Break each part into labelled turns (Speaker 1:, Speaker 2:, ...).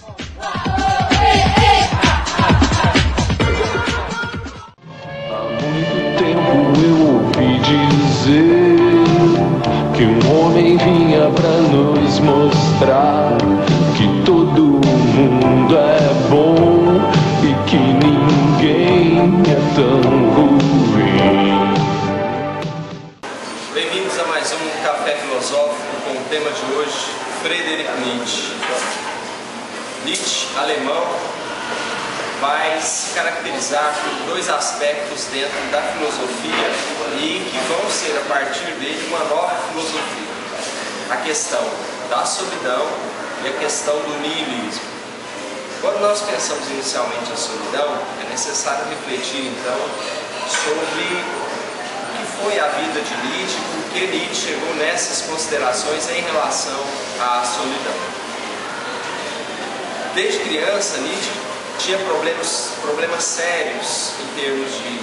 Speaker 1: Há muito tempo eu ouvi dizer que um homem vinha pra nos mostrar que todo mundo é bom e que ninguém é tão ruim.
Speaker 2: Bem-vindos a mais um Café Filosófico com o tema de hoje, Friedrich Nietzsche. Nietzsche, alemão, vai se caracterizar por dois aspectos dentro da filosofia e que vão ser, a partir dele, uma nova filosofia. A questão da solidão e a questão do niilismo. Quando nós pensamos inicialmente a solidão, é necessário refletir, então, sobre o que foi a vida de Nietzsche e por que Nietzsche chegou nessas considerações em relação à solidão. Desde criança, Nietzsche tinha problemas sérios em termos de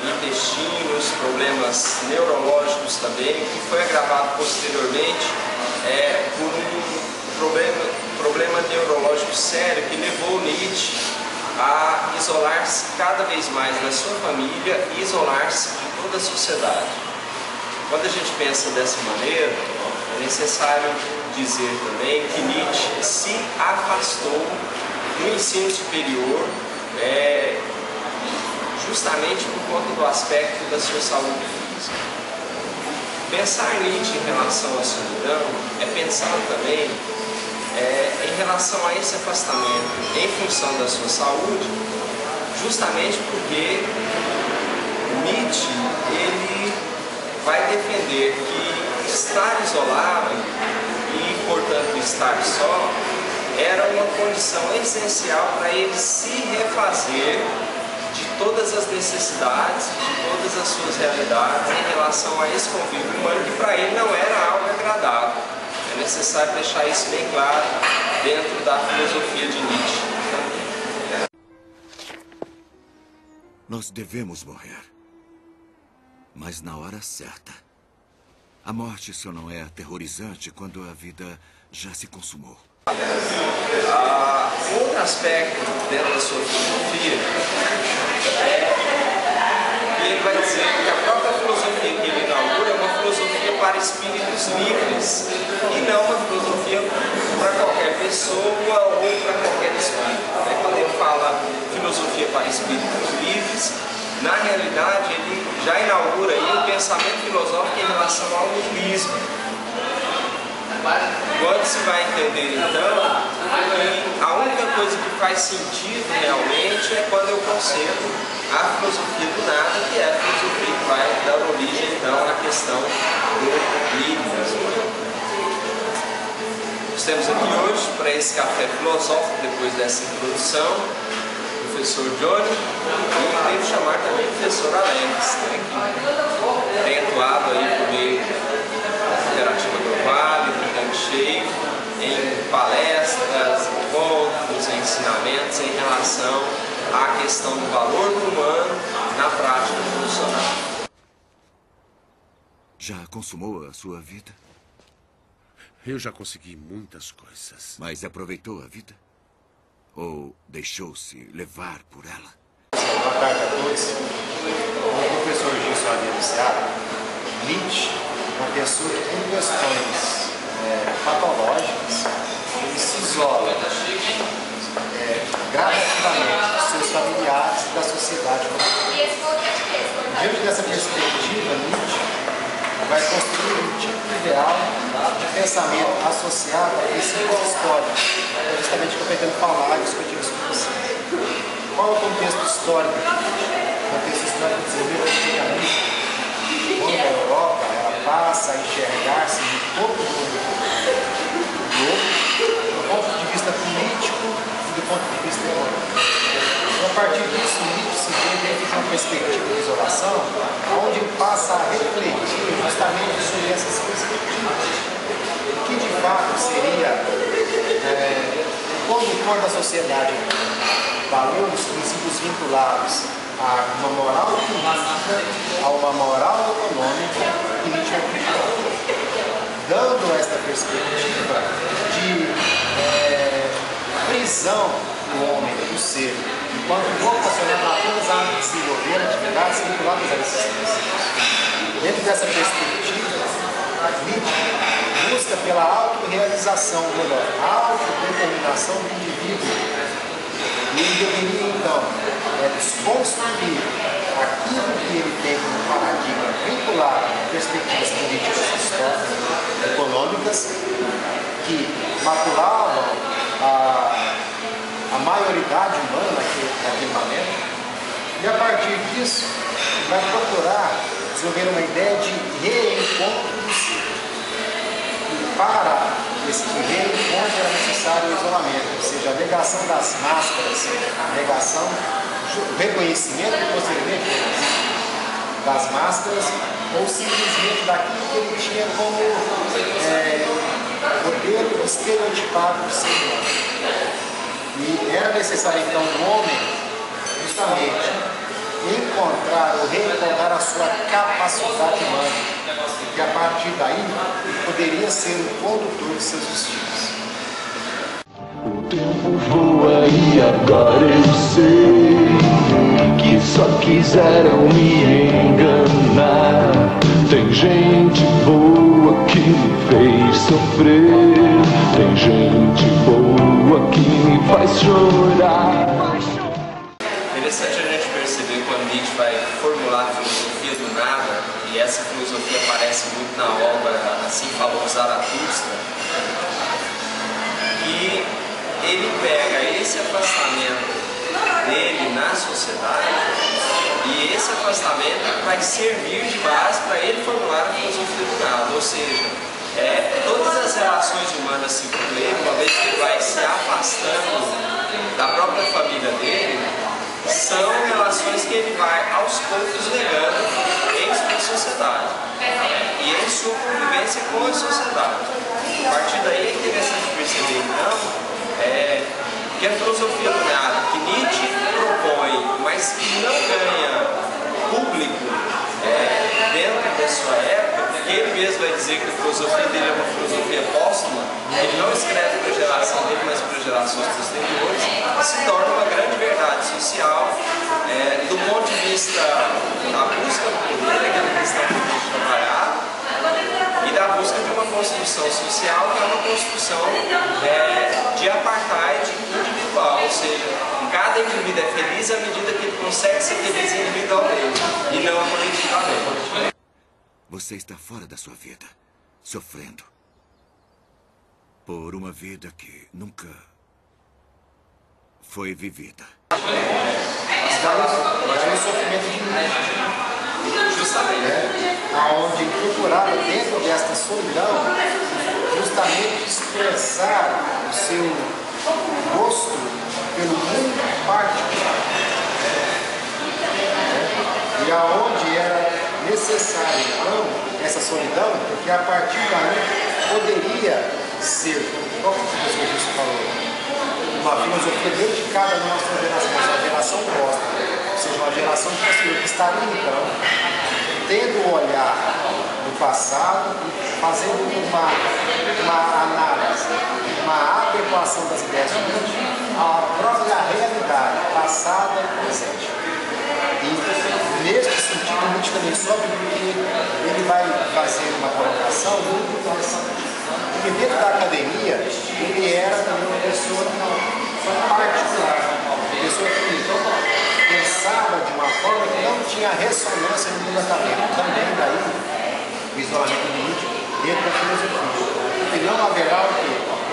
Speaker 2: intestinos, problemas neurológicos também, que foi agravado posteriormente por um problema neurológico sério que levou Nietzsche a isolar-se cada vez mais da sua família e isolar-se de toda a sociedade. Quando a gente pensa dessa maneira, é necessário dizer também que Nietzsche se afastou no ensino superior, justamente por conta do aspecto da sua saúde física. Pensar Nietzsche em relação à solidão é pensar também em relação a esse afastamento em função da sua saúde, justamente porque Nietzsche ele vai defender que estar isolado e, portanto, estar só era uma condição essencial para ele se refazer de todas as necessidades, de todas as suas realidades em relação a esse convívio humano que para ele não era algo agradável. É necessário deixar isso bem claro dentro da filosofia de Nietzsche.
Speaker 3: Nós devemos morrer, mas na hora certa. A morte só não é aterrorizante quando a vida já se consumou.
Speaker 2: Outro aspecto dentro da sua filosofia que ele vai dizer que a própria filosofia que ele inaugura é uma filosofia para espíritos livres e não uma filosofia para qualquer pessoa ou para qualquer espírito. Quando ele fala filosofia para espíritos livres, na realidade ele já inaugura aí um pensamento filosófico em relação ao niilismo. Quando se vai entender então que a única coisa que faz sentido realmente é quando eu concebo a filosofia do nada, que é a filosofia que vai dar origem então à questão do niilismo. Nós temos aqui hoje, para esse café filosófico, depois dessa introdução, o professor Johnny, e devo chamar também o professor Alex, que tem atuado aí por meio da Cooperativa do Vale, do Cheio, em palestras, encontros, ensinamentos em relação à questão do valor do humano na prática funcional.
Speaker 3: Já consumou a sua vida?
Speaker 4: Eu já consegui muitas coisas.
Speaker 3: Mas aproveitou a vida? Ou deixou-se levar por ela?
Speaker 5: Boa tarde a todos. Como o professor Gilson havia anunciado, Nietzsche é uma pessoa que tem questões patológicas, ele se isola gradativamente dos seus familiares e da sociedade como um todo. Diante dessa perspectiva, Nietzsche vai construir um tipo ideal de pensamento associado a princípios históricos. É justamente o que eu pretendo falar e discutir isso com vocês. Qual é o contexto histórico? O contexto histórico desenvolvimento quando a Europa ela passa a enxergar-se no topo do ponto de vista político e do ponto de vista econômico. Então, a partir disso, Nietzsche se vê dentro de uma perspectiva de isolação, onde ele passa a refletir justamente sobre essas perspectivas. O que de fato seria o condutor da sociedade, valores, princípios vinculados a uma moral política, a uma moral econômica que Nietzsche acreditava. Dando esta perspectiva de prisão visão do homem, do ser, enquanto vocacionado apenas a desenvolver atividades vinculadas à existência. Dentro dessa perspectiva, Nietzsche busca pela autorrealização, ou melhor, a autodeterminação do indivíduo. E ele deveria, então, desconstruir aquilo que ele tem como paradigma vinculado a perspectivas políticas e históricas, econômicas, que maculavam a maioridade humana naquele momento. E a partir disso, vai procurar desenvolver uma ideia de reencontro do ser. Para esse reencontro era necessário o isolamento, ou seja, a negação das máscaras, a negação, o reconhecimento e posteriormente das máscaras, ou simplesmente daquilo que ele tinha como modelo estereotipado do ser humano. E era necessário então o homem, justamente, encontrar ou reencontrar a sua capacidade humana, e a partir daí poderia ser o condutor de seus destinos.
Speaker 1: O tempo voa e agora eu sei que só quiseram me enganar. Tem gente boa que me fez sofrer, tem gente boa que me faz chorar.
Speaker 2: Interessante a gente perceber quando Nietzsche vai formular a filosofia do nada, e essa filosofia aparece muito na obra Assim Falou Zaratustra, que ele pega esse afastamento dele na sociedade e esse afastamento vai servir de base para ele formular a filosofia do nada, ou seja, todas as relações humanas assim como ele, uma vez que ele vai se afastando da própria família dele, são relações que ele vai aos poucos negando em sua sociedade e em sua convivência com a sociedade. A partir daí é interessante perceber então que a filosofia do nada que Nietzsche propõe, mas que não ganha público dentro da sua época, porque ele mesmo vai dizer que a filosofia dele é uma filosofia póstuma, ele não escreve para a geração dele, mas para gerações posteriores, se torna uma grande verdade social do ponto de vista da busca do poder, aquela questão que a gente trabalhar, e da busca de uma construção social que é uma construção de apartheid individual, ou seja, cada indivíduo é feliz à medida que ele consegue ser feliz individualmente e não coletivamente.
Speaker 3: Você está fora da sua vida, sofrendo por uma vida que nunca foi vivida.
Speaker 5: Daí o sofrimento de Nietzsche, justamente, onde procurava dentro desta solidão justamente expressar o seu gosto pelo mundo particular, e aonde era necessário então essa solidão, porque a partir daí poderia ser, como o professor Gilson falou, uma filosofia dedicada à nossa geração, mas a geração posta, ou seja, uma geração posterior que estaria então tendo o olhar do passado e fazendo uma análise, uma adequação das ideias do mundo à própria realidade passada e presente. E neste sentido, Nietzsche também sofre porque ele vai fazer uma colocação muito interessante. Porque dentro da academia, ele era também uma pessoa particular, uma pessoa que pensava de uma forma que não tinha ressonância no mundo acadêmico. Também daí o isolamento de Nietzsche dentro da filosofia. E não haverá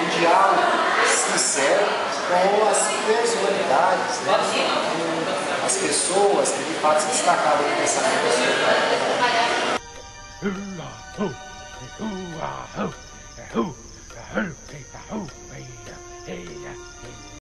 Speaker 5: um diálogo sincero com as personalidades, com as pessoas que de fato se destacavam no pensamento ocidental.